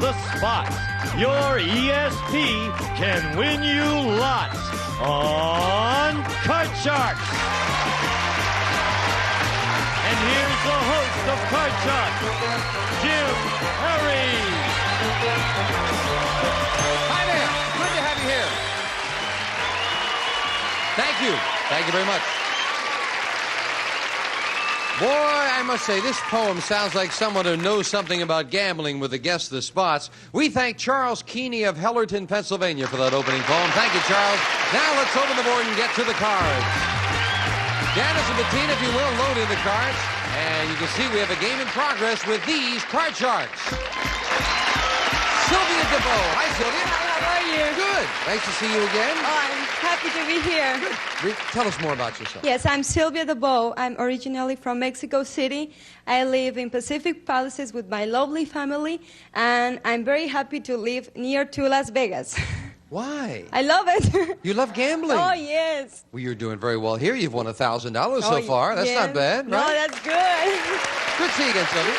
the spots. Your ESP can win you lots on Card Sharks. And here's the host of Card Sharks, Jim Perry. Hi there. Good to have you here. Thank you. Thank you very much. Boy, I must say, this poem sounds like someone who knows something about gambling with the Guess the Spots. We thank Charles Keeney of Hellerton, Pennsylvania for that opening poem. Thank you, Charles. Now let's open the board and get to the cards. Janice and Bettina, if you will, load in the cards. And you can see we have a game in progress with these Card Sharks. Sylvia DeVoe. Hi, Sylvia. How are you? Good. Nice to see you again. Oh, I'm happy to be here. Good. Tell us more about yourself. Yes, I'm Sylvia DeVoe. I'm originally from Mexico City. I live in Pacific Palisades with my lovely family, and I'm very happy to live near to Las Vegas. Why? I love it. You love gambling. Oh, yes. Well, you're doing very well here. You've won $1,000 so far. That's yes. not bad, right? No, that's good. Good to see you again, Sylvia.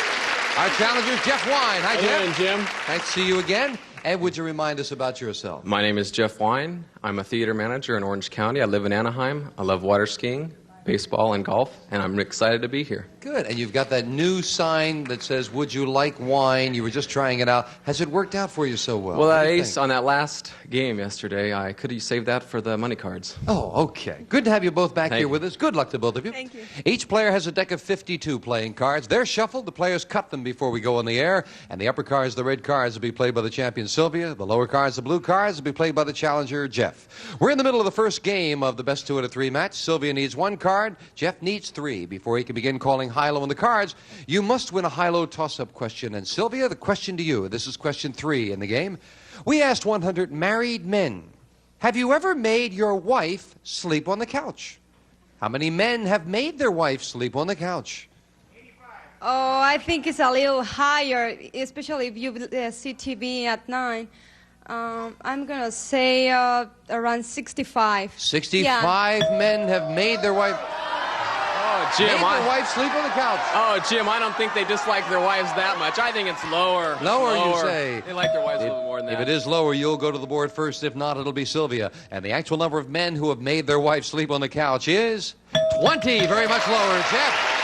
Our challenger is Jeff Wine. Hi, Jeff. Hello, Jim. Nice to see you again. And would you remind us about yourself? My name is Jeff Wine. I'm a theater manager in Orange County. I live in Anaheim. I love water skiing, baseball, and golf, and I'm excited to be here. Good. And you've got that new sign that says, "Would you like wine?" You were just trying it out. Has it worked out for you so well? Well, that ace on that last game yesterday, I could have saved that for the money cards. Oh, okay. Good to have you both back here with us. Good luck to both of you. Thank you. Each player has a deck of 52 playing cards. They're shuffled. The players cut them before we go on the air. And the upper cards, the red cards, will be played by the champion, Sylvia. The lower cards, the blue cards, will be played by the challenger, Jeff. We're in the middle of the first game of the best 2 out of 3 match. Sylvia needs 1 card. Jeff needs 3 before he can begin calling high-low on the cards. You must win a high-low toss-up question. And Sylvia, the question to you. This is question 3 in the game. We asked 100 married men, have you ever made your wife sleep on the couch? How many men have made their wife sleep on the couch? Oh, I think it's a little higher, especially if you see TV at 9. I'm going to say around 65. 65 men have made their wife... Oh, Jim, made their wife sleep on the couch. Oh, Jim, I don't think they dislike their wives that much. I think it's lower. Lower, you say? They like their wives a little more than that. If it is lower, you'll go to the board first. If not, it'll be Sylvia. And the actual number of men who have made their wife sleep on the couch is 20. Very much lower, Jeff.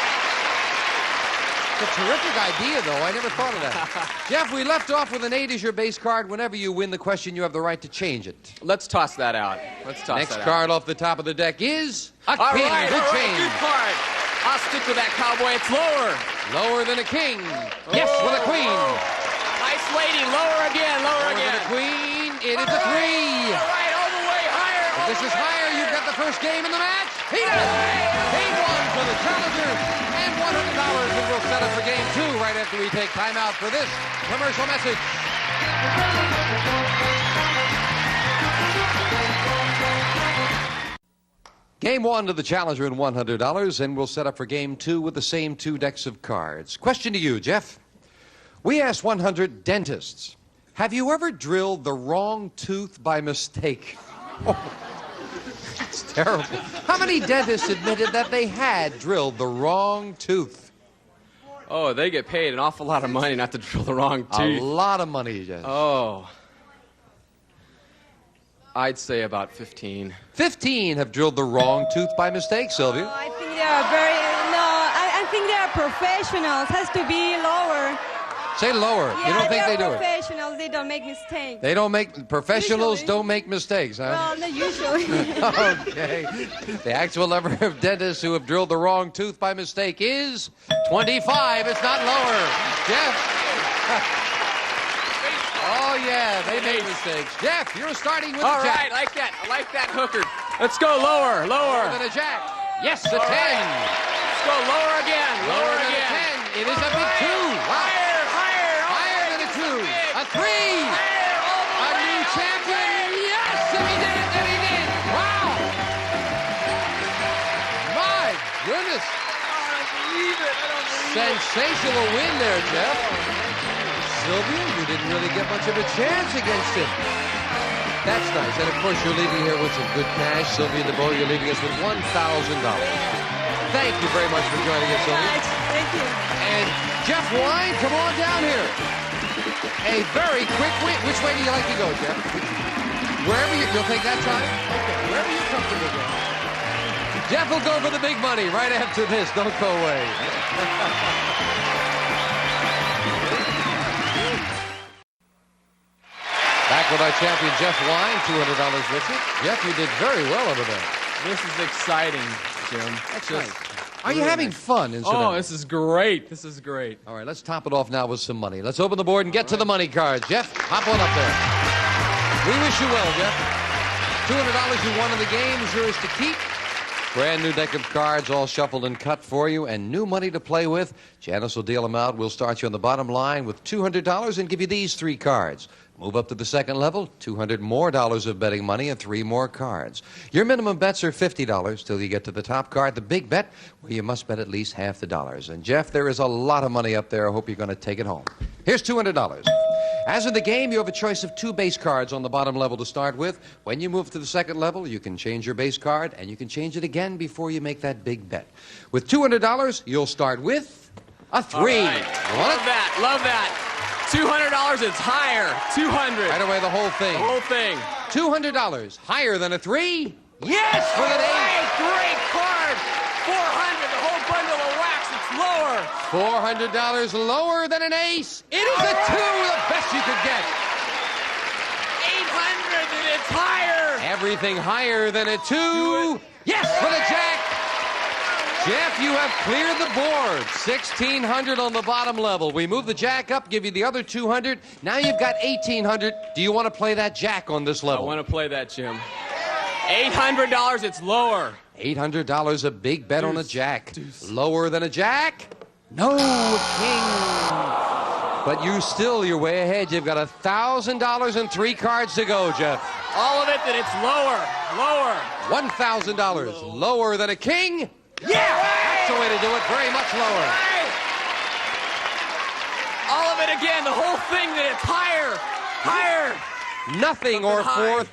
It's a terrific idea, though. I never thought of that. Jeff, we left off with an 8 as your base card. Whenever you win the question, you have the right to change it. Let's toss that out. Let's toss Next that out. card off the top of the deck is a All king. right, Good all right, change. good card. I'll stick with that, cowboy. It's lower. Lower than a king. Yes, with a queen. Nice lady. Lower again. Lower Lower again. than a queen. It is a 3. All right, all the way higher. If this is higher, you've got the first game in the match. He does it. Game 1 for the challenger and $100. And we'll set up for game 2 right after we take time out for this commercial message. Game 1 to the challenger and $100, and we'll set up for game 2 with the same 2 decks of cards. Question to you, Jeff. We asked 100 dentists, have you ever drilled the wrong tooth by mistake? Oh, that's terrible. How many dentists admitted that they had drilled the wrong tooth? Oh, they get paid an awful lot of money not to drill the wrong tooth. A lot of money, Jeff. Oh. I'd say about 15. 15 have drilled the wrong tooth by mistake, Sylvia. Oh, I think they are I think they are professionals. Has to be lower. Say lower. Yeah, you don't think they do it? professionals. They don't make mistakes. They don't make... Professionals Usually. don't make mistakes, huh? Well, not usually. Okay. The actual number of dentists who have drilled the wrong tooth by mistake is 25. It's not lower. Jeff? Oh, yeah, they make mistakes. Jeff, you're starting with All a jack. right, I like that hooker. Let's go lower. Lower than a jack. Yes, a 10. Let's go lower again. Lower than again. a 10. It is a big 2. Wow. Higher than a 2. A 3. A new champion. Yes, and he did it, and he did. Wow. My goodness. I don't believe it. Sensational win there, Jeff. Sylvia, you didn't really get much of a chance against him. That's nice. And, of course, you're leaving here with some good cash. Sylvia DeVoe, you're leaving us with $1,000. Thank you very much for joining us, Sylvia. Thank you. And Jeff Wine, come on down here. A very quick win. Which way do you like to go, Jeff? Wherever you'll take that time? Okay, wherever you're comfortable, Jeff. Jeff will go for the big money right after this. Don't go away. Back with our champion, Jeff Wine, $200 richer. Jeff, you did very well over there. This is exciting, Jim. That's nice. Are you having fun, incidentally? Oh, this is great. This is great. All right, let's top it off now with some money. Let's open the board and get to the money cards. Jeff, hop on up there. We wish you well, Jeff. $200 you won in the game is yours to keep. Brand new deck of cards, all shuffled and cut for you, and new money to play with. Janice will deal them out. We'll start you on the bottom line with $200 and give you these 3 cards. Move up to the second level, $200 more of betting money and 3 more cards. Your minimum bets are $50 till you get to the top card, the big bet, where you must bet at least half the dollars. And Jeff, there is a lot of money up there. I hope you're going to take it home. Here's $200. As in the game, you have a choice of 2 base cards on the bottom level to start with. When you move to the second level, you can change your base card, and you can change it again before you make that big bet. With $200, you'll start with a 3. All right. Love that. Love that. $200, it's higher. 200. Right away, the whole thing. The whole thing. $200, higher than a 3? Yes, for the Hey, great card. 400, the whole bundle of wax, it's lower. $400 lower than an ace. It is a 2, the best you could get. 800, and it's higher. Everything higher than a 2. Yes, for the jack. Jeff, you have cleared the board. $1,600 on the bottom level. We move the jack up, give you the other $200. Now you've got $1,800. Do you want to play that jack on this level? I want to play that, Jim. $800, it's lower. $800, a big bet on a jack. Deuce. Lower than a jack? No, king. But you're way ahead. You've got $1,000 and 3 cards to go, Jeff. All of it, that it's lower. Lower. $1,000 lower than a king? Yeah! That's the way to do it. Very much lower. Right. All of it again. The whole thing, that it's higher. Higher. Nothing or $4,000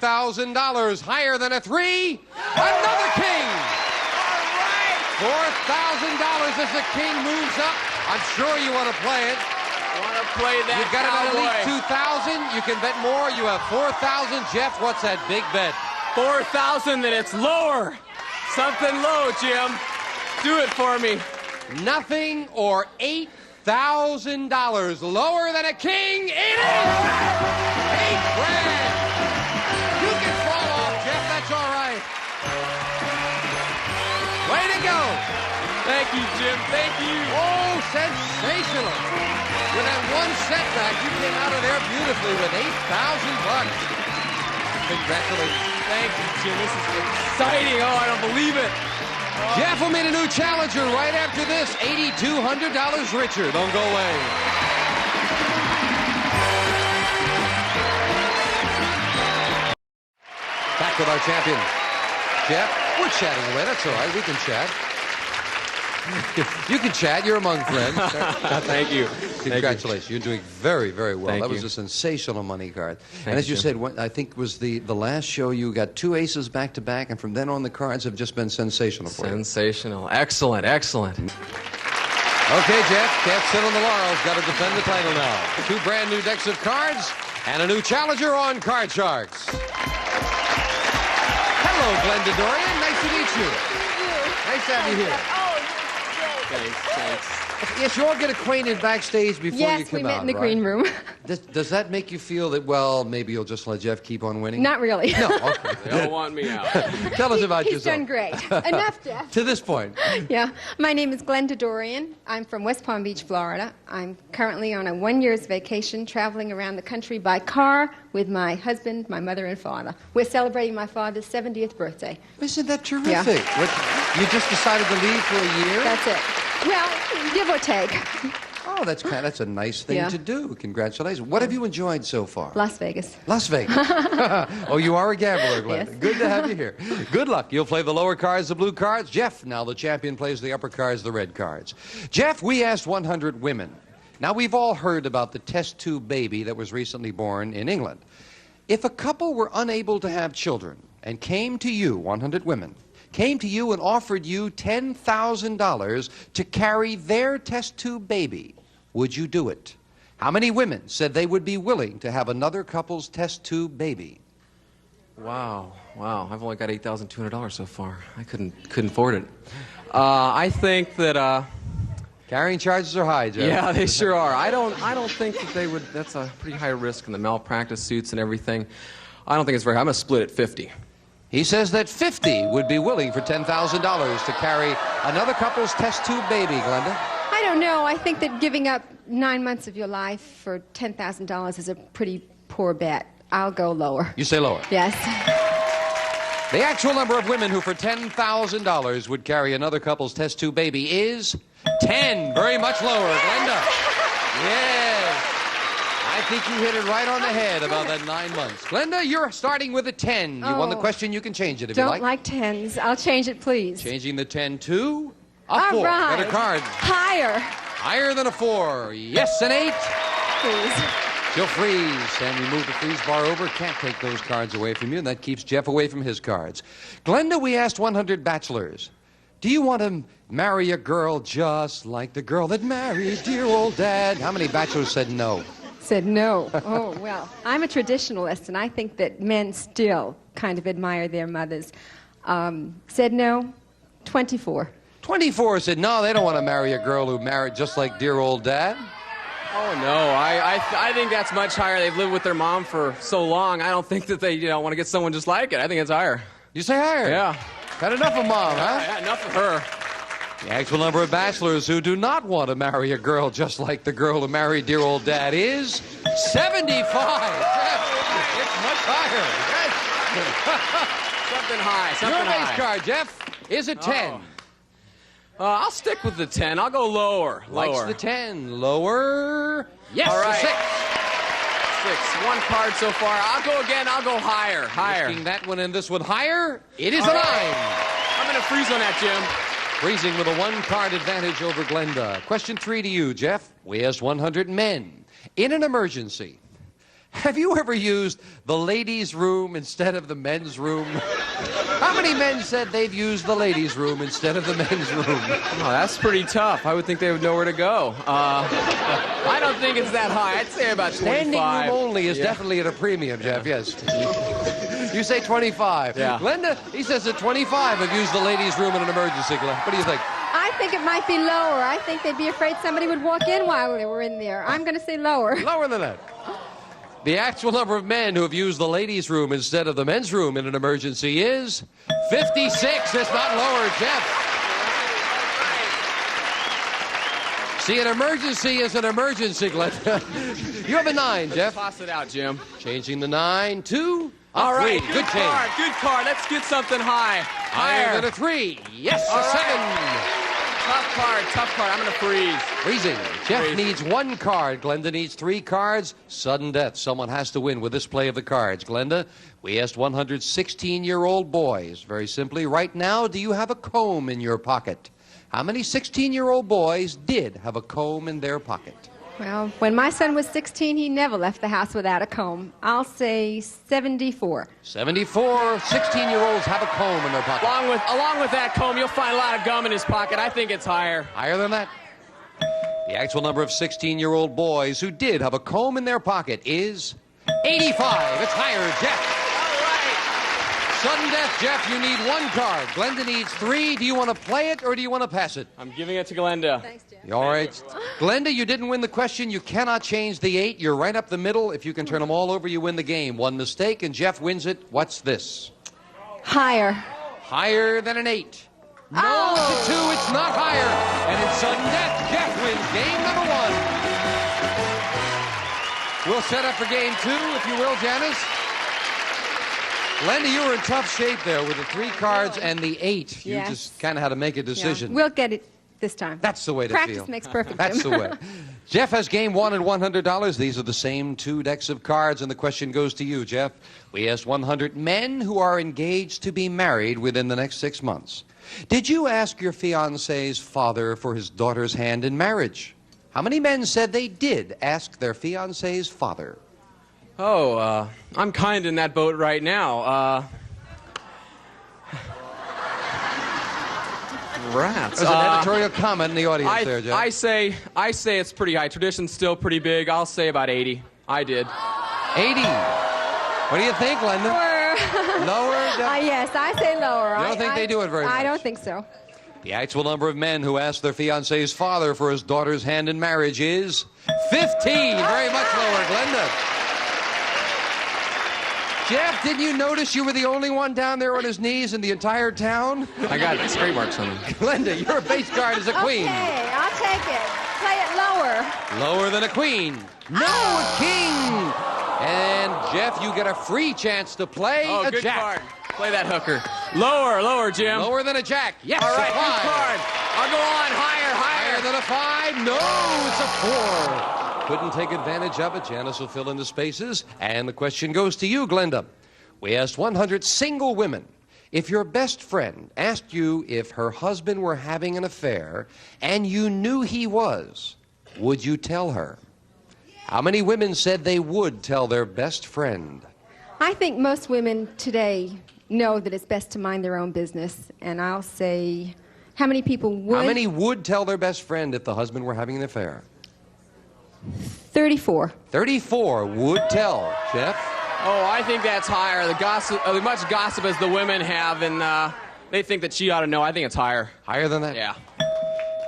higher than a 3. Another king. All right. $4,000 as the king moves up. I'm sure you want to play it. I want to play that. You've got it at least 2,000. You can bet more. You have 4,000. Jeff, what's that big bet? 4,000, that it's lower. Something low, Jim. Do it for me. Nothing or $8,000 lower than a king. It is $8,000. You can fall off, Jeff. That's all right. Way to go. Thank you, Jim. Thank you. Oh, sensational. With that one setback, you came out of there beautifully with $8,000. Congratulations. Thank you, Jim. This is exciting. Oh, I don't believe it. Jeff will meet a new challenger right after this. $8,200 richer. Don't go away. Back with our champion. Jeff, we're chatting away. That's all right. We can chat. You can chat. You're among friends. Thank you. Congratulations. You're doing very, very well. Thank that was you. a sensational money card. Thank and as you you. said, I think was the last show, you got 2 aces back to back, and from then on the cards have just been sensational for you. Sensational. Excellent. Excellent. Okay, Jeff, can't sit on the laurels. Got to defend the title now. 2 brand new decks of cards and a new challenger on Card Sharks. Hello, Glenda Dorian. Nice to meet you. Nice to have you here. Thanks. Yes, you all get acquainted backstage before you come out, Yes, we met in the right? green room. Does that make you feel that, well, maybe you'll just let Jeff keep on winning? Not really. No, okay. They don't want me out. Tell us about He's yourself. done great. Enough, Jeff. To this point. Yeah. My name is Glenda Dorian. I'm from West Palm Beach, Florida. I'm currently on a 1-year's vacation traveling around the country by car with my husband, my mother, and father. We're celebrating my father's 70th birthday. Isn't that terrific? You just decided to leave for a year? That's it. Well, give or take. Oh, that's a nice thing Yeah. to do. Congratulations. What have you enjoyed so far? Las Vegas. Las Vegas. Oh, you are a gambler, Glenn. Yes. Good to have you here. Good luck. You'll play the lower cards, the blue cards. Jeff, now the champion, plays the upper cards, the red cards. Jeff, we asked 100 women. Now, we've all heard about the test tube baby that was recently born in England. If a couple were unable to have children and came to you, 100 women, came to you and offered you $10,000 to carry their test tube baby, would you do it? How many women said they would be willing to have another couple's test tube baby? Wow. I've only got $8,200 so far. I couldn't afford it. I think that. Carrying charges are high, Jeff. Yeah, they sure are. I don't think that they would. That's a pretty high risk in the malpractice suits and everything. I don't think it's very high. I'm going to split it 50. He says that 50 would be willing for $10,000 to carry another couple's test tube baby, Glenda. I don't know. I think that giving up 9 months of your life for $10,000 is a pretty poor bet. I'll go lower. You say lower. Yes. The actual number of women who for $10,000 would carry another couple's test tube baby is 10. Very much lower. Glenda. Yes. I think you hit it right on the head about that 9 months. Glenda, you're starting with a 10. You won the question. You can change it if you like. Don't like tens. I'll change it, please. Changing the 10 to a 4. All right. Got a card. Higher. Higher than a 4. Yes, an 8. Please. She'll freeze, and we move the freeze bar over. Can't take those cards away from you, and that keeps Jeff away from his cards. Glenda, we asked 100 bachelors, do you want to marry a girl just like the girl that married dear old Dad? How many bachelors said no? Said no. Oh, well, I'm a traditionalist, and I think that men still kind of admire their mothers. Said no, 24. 24 said no, they don't want to marry a girl who married just like dear old Dad. Oh, no. I think that's much higher. They've lived with their mom for so long. I don't think that they want to get someone just like it. I think it's higher. You say higher? Yeah. Had enough of Mom, huh? Yeah, enough of her. The actual number of bachelors who do not want to marry a girl just like the girl who married dear old Dad is 75. It's much higher. Something high. Your Something base high. card, Jeff, is a 10. I'll stick with the 10. I'll go lower. Likes the 10. Lower. Yes, All right. a 6. 6. One card so far. I'll go again. I'll go higher. Higher. Risking that one and this one higher. It is a 9. I'm going to freeze on that, Jim. Freezing with a 1-card advantage over Glenda. Question 3 to you, Jeff. We asked 100 men. In an emergency, have you ever used the ladies' room instead of the men's room? How many men said they've used the ladies' room instead of the men's room? Oh, that's pretty tough. I would think they would know where to go. I don't think it's that high. I'd say about 25. Standing room only is definitely at a premium, Jeff, yes. You say 25. Yeah. Glenda, he says that 25 have used the ladies' room in an emergency. What do you think? I think it might be lower. I think they'd be afraid somebody would walk in while they were in there. I'm going to say lower. Lower than that. The actual number of men who have used the ladies' room instead of the men's room in an emergency is 56. It's not lower, Jeff. See, an emergency is an emergency, Glenda. You have a 9, Jeff. Toss it out, Jim. Changing the 9 to a All 3. right, Good change. Good card. Let's get something high. Higher than a 3. Yes, All a 7. right. Tough card. I'm going to freeze. Freezing. Jeff Freeze. needs 1 card. Glenda needs 3 cards. Sudden death. Someone has to win with this play of the cards. Glenda, we asked 100 16-year-old boys. Very simply, right now, do you have a comb in your pocket? How many 16-year-old boys did have a comb in their pocket? Well, when my son was 16, he never left the house without a comb. I'll say 74. 74 16-year-olds have a comb in their pocket. Along with that comb, you'll find a lot of gum in his pocket. I think it's higher. Higher than that? The actual number of 16-year-old boys who did have a comb in their pocket is 85. It's higher, Jeff. Sudden death, Jeff, you need 1 card. Glenda needs 3. Do you want to play it or do you want to pass it? I'm giving it to Glenda. Thanks, Jeff. All right. Glenda, you didn't win the question. You cannot change the 8. You're right up the middle. If you can turn them all over, you win the game. 1 mistake, and Jeff wins it. What's this? Higher. Higher than an 8. No, it's a 2. It's not higher. And in sudden death, Jeff wins game number 1. We'll set up for game 2, if you will, Janice. Glenda, you were in tough shape there with the 3 cards and the 8. You Yes. just kind of had to make a decision. Yeah. We'll get it this time. That's the way to Practice feel. makes perfect. That's the Jim. way. Jeff has game 1 and $100. These are the same 2 decks of cards, and the question goes to you, Jeff. We asked 100 men who are engaged to be married within the next 6 months. Did you ask your fiancé's father for his daughter's hand in marriage? How many men said they did ask their fiancé's father? Oh, I'm kind in that boat right now. Rats. There's an editorial comment in the audience there, Jeff. I say it's pretty high. Tradition's still pretty big. I'll say about 80. I did. 80. What do you think, Linda? Lower? Yes, I say lower. You don't think they do it very much? I don't think so. The actual number of men who ask their fiancé's father for his daughter's hand in marriage is 15. Very much lower, Glenda. Jeff, didn't you notice you were the only one down there on his knees in the entire town? I got scrape marks on them. Glenda, your base card is a queen. Okay, I'll take it. Play it lower. Lower than a queen. No, a king. And Jeff, you get a free chance to play a good jack. card. Play that hooker. Lower, Jim. Lower than a jack. Yes, All right, a good 5. card. I'll go on higher. Higher than a 5? No, it's a 4. Couldn't take advantage of it. Janice will fill in the spaces. And the question goes to you, Glenda. We asked 100 single women, if your best friend asked you if her husband were having an affair and you knew he was, would you tell her? How many women said they would tell their best friend? I think most women today know that it's best to mind their own business. And I'll say, how many people would? How many would tell their best friend if the husband were having an affair? 34. 34 would tell. Jeff? Oh, I think that's higher. The gossip, as much gossip as the women have, and they think that she ought to know. I think it's higher. Higher than that? Yeah.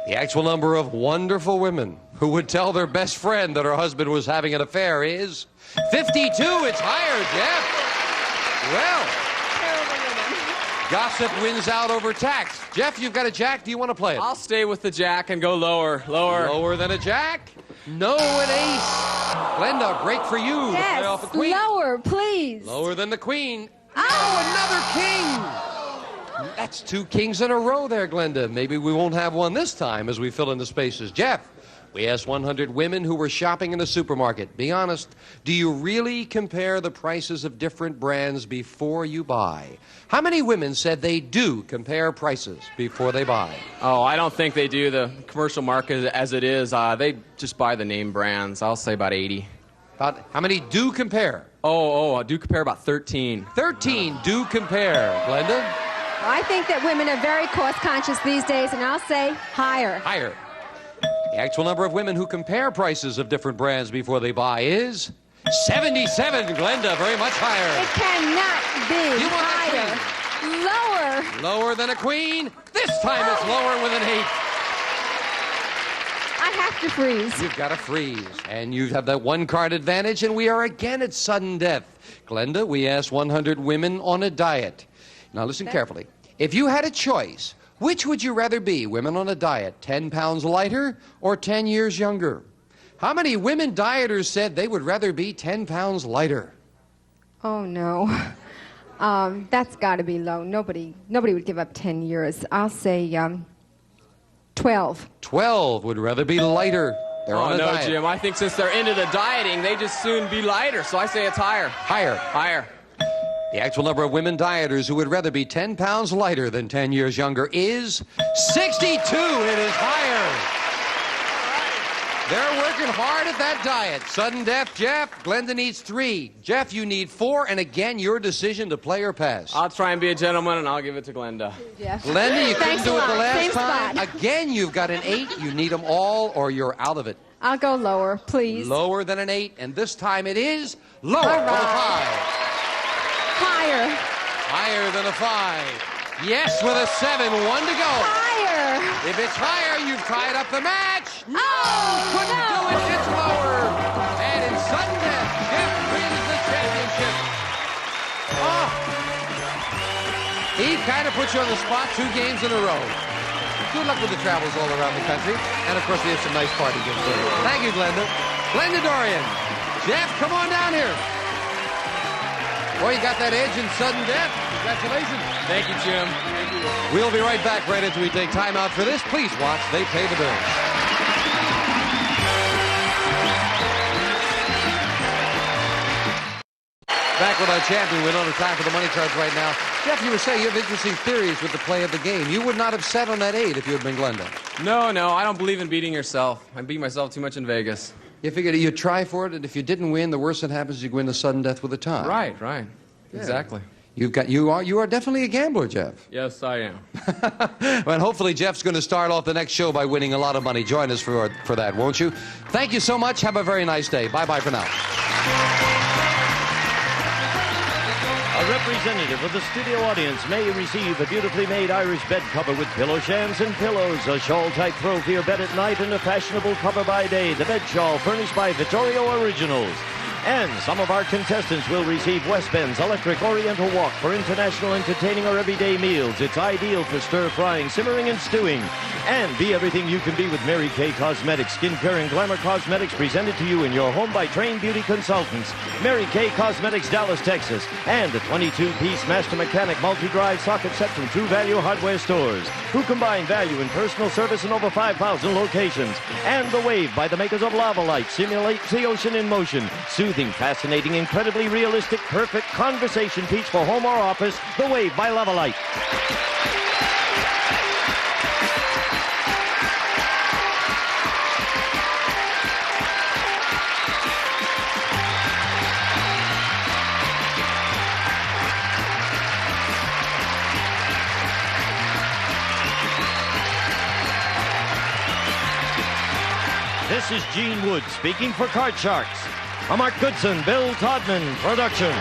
The actual number of wonderful women who would tell their best friend that her husband was having an affair is 52. It's higher, Jeff. Well, gossip wins out over tact. Jeff, you've got a jack. Do you want to play it? I'll stay with the jack and go lower. Lower than a jack? No, an ace. Glenda, break for you to play off a queen. Lower, please. Lower than the queen. Oh, another king. That's 2 kings in a row there, Glenda. Maybe we won't have one this time as we fill in the spaces. Jeff, we asked 100 women who were shopping in the supermarket. Be honest, do you really compare the prices of different brands before you buy? How many women said they do compare prices before they buy? Oh, I don't think they do. The commercial market as it is, they just buy the name brands. I'll say about 80. About how many do compare? I do compare about 13. 13 do compare. Glenda? I think that women are very cost conscious these days, and I'll say higher. Higher. The actual number of women who compare prices of different brands before they buy is 77. Glenda, very much higher. It cannot be You want higher. that Lower. Lower than a queen. This time it's lower with an 8. I have to freeze. You've got to freeze. And you have that 1 card advantage, and we are again at sudden death. Glenda, we asked 100 women on a diet. Now listen carefully. If you had a choice, which would you rather be, women on a diet, 10 pounds lighter or 10 years younger? How many women dieters said they would rather be 10 pounds lighter? Oh, no. That's got to be low. Nobody would give up 10 years. I'll say 12. 12 would rather be lighter. They're on a no, diet. Jim. I think since they're into the dieting, they just soon be lighter. So I say it's higher. Higher. The actual number of women dieters who would rather be 10 pounds lighter than 10 years younger is 62. It is higher. They're working hard at that diet. Sudden death, Jeff. Glenda needs 3. Jeff, you need 4. And again, your decision to play or pass. I'll try and be a gentleman, and I'll give it to Glenda. Yeah. Glenda, you couldn't Thanks do a it the lot. last Same time. spot. Again, you've got an 8. You need them all or you're out of it. I'll go lower, please. Lower than an 8. And this time it is lower than a 5. Higher. Higher than a 5. Yes, with a 7. 1 to go. Higher. If it's higher, you've tied up the match. No, couldn't no. do it. It's lower. And in sudden death, Jeff wins the championship. Oh. He kind of put you on the spot 2 games in a row. Good luck with the travels all around the country. And, of course, we have some nice party gifts for you. Thank you, Glenda. Glenda Dorian. Jeff, come on down here. Boy, you got that edge in sudden death. Congratulations. Thank you, Jim. We'll be right back right after we take time out for this. Please watch They Pay the Bills. Back with our champion. We don't have time for the money cards right now. Jeff, you were saying you have interesting theories with the play of the game. You would not have set on that 8 if you had been Glenda. No, I don't believe in beating yourself. I beat myself too much in Vegas. You figured you'd try for it, and if you didn't win, the worst that happens is you go into sudden death with a tie. Right. Exactly. You are definitely a gambler, Jeff. Yes, I am. And hopefully Jeff's going to start off the next show by winning a lot of money. Join us for that, won't you? Thank you so much. Have a very nice day. Bye-bye for now. A representative of the studio audience may receive a beautifully made Irish bed cover with pillow shams and pillows, a shawl-type throw for your bed at night, and a fashionable cover by day. The bed shawl furnished by Vittorio Originals. And some of our contestants will receive West Bend's Electric Oriental Wok for international entertaining or everyday meals. It's ideal for stir-frying, simmering, and stewing. And be everything you can be with Mary Kay Cosmetics, skincare and glamour cosmetics presented to you in your home by trained beauty consultants. Mary Kay Cosmetics, Dallas, Texas. And a 22-piece Master Mechanic multi-drive socket set from True Value Hardware stores, who combine value and personal service in over 5,000 locations. And The Wave by the makers of Lava Light simulates the ocean in motion. Soothing, fascinating, incredibly realistic, perfect conversation piece for home or office. The Wave by Lava Light. This is Gene Wood speaking for Card Sharks. A Mark Goodson-Bill Todman production.